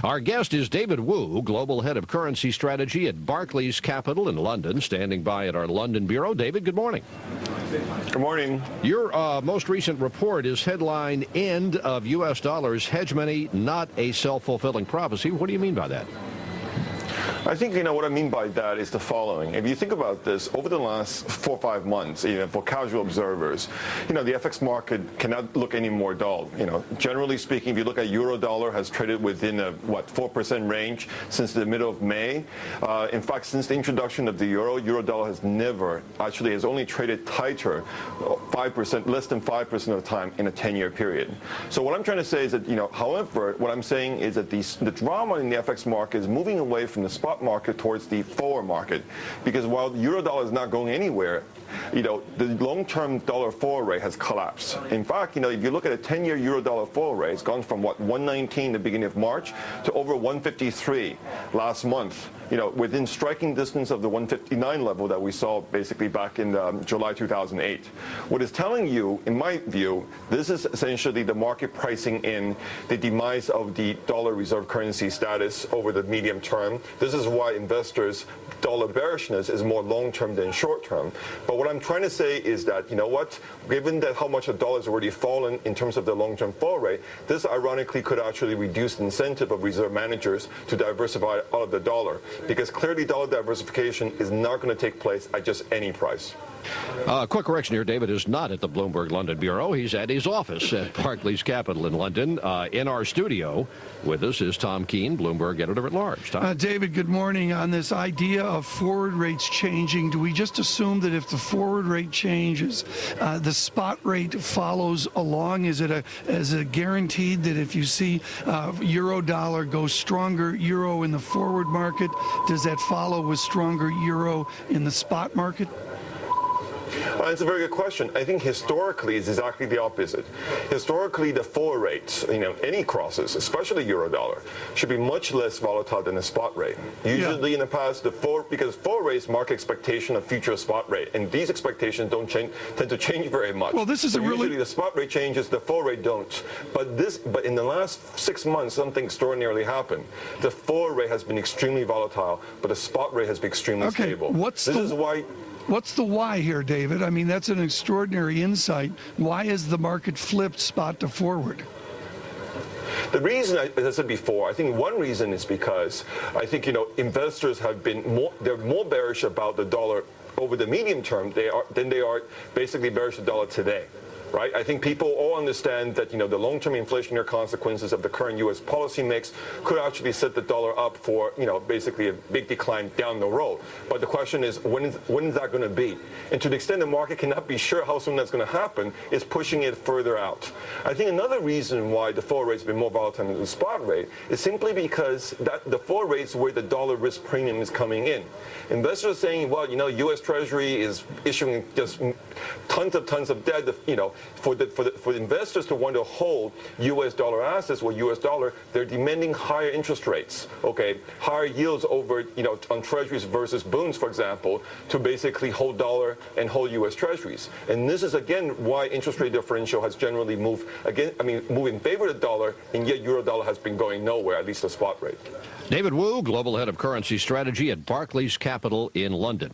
Our guest is David Wu, Global Head of Currency Strategy at Barclays Capital in London, standing by at our London bureau. David, good morning. Good morning. Your most recent report is headlined, End of U.S. Dollars Hedge Money, Not a Self-Fulfilling Prophecy. What do you mean by that? I think, what I mean by that is the following. If you think about this, over the last 4 or 5 months, for casual observers, the FX market cannot look any more dull. Generally speaking, if you look at euro dollar has traded within a, 4% range since the middle of May. In fact, since the introduction of the euro dollar has only traded tighter 5%, less than 5% of the time in a 10-year period. So what I'm trying to say is that, however, what I'm saying is that the drama in the FX market is moving away from the spot market towards the forward market, because while the euro dollar is not going anywhere, the long-term dollar forward rate has collapsed. In fact, if you look at a 10-year euro dollar forward rate, it's gone from 119 the beginning of March to over 153 last month, within striking distance of the 159 level that we saw basically back in July 2008. What it's telling you, in my view, this is essentially the market pricing in the demise of the dollar reserve currency status over the medium term. This is why investors' dollar bearishness is more long-term than short-term. But what I'm trying to say is that, given that how much the dollar has already fallen in terms of the long-term fall rate, this ironically could actually reduce the incentive of reserve managers to diversify out of the dollar, because clearly dollar diversification is not going to take place at just any price. Quick correction here. David is not at the Bloomberg London bureau. He's at his office at Barclays Capital in London. In our studio with us is Tom Keene, Bloomberg editor-at-large. Tom? David, good morning. On this idea of forward rates changing, do we just assume that if the forward rate changes, the spot rate follows along? Is it guaranteed that if you see euro dollar go stronger euro in the forward market, does that follow with stronger euro in the spot market? It's a very good question. I think historically it's exactly the opposite. Historically, the forward rates, any crosses, especially euro dollar, should be much less volatile than the spot rate. Usually in the past, because forward rates mark expectation of future spot rate, and these expectations tend to change very much. Well, this is usually the spot rate changes, the forward rate don't. But in the last 6 months, something extraordinarily happened. The forward rate has been extremely volatile, but the spot rate has been extremely stable. What's the why here, David? I mean, that's an extraordinary insight. Why has the market flipped spot to forward? The reason, as I said before, I think one reason is because I think, investors have been they're more bearish about the dollar over the medium term than they are basically bearish the dollar today. Right? I think people all understand that, the long-term inflationary consequences of the current U.S. policy mix could actually set the dollar up for, basically a big decline down the road. But the question is, when is that going to be? And to the extent the market cannot be sure how soon that's going to happen, is pushing it further out. I think another reason why the forward rate's been more volatile than the spot rate is simply because the forward rate's where the dollar risk premium is coming in. Investors are saying, well, U.S. Treasury is issuing just tons of debt, for the investors to want to hold U.S. dollar assets or U.S. dollar, they're demanding higher interest rates, higher yields over, on treasuries versus bonds, for example, to basically hold dollar and hold U.S. Treasuries. And this is, again, why interest rate differential has generally moved in favor of the dollar, and yet euro dollar has been going nowhere, at least the spot rate. David Wu, Global Head of Currency Strategy at Barclays Capital in London.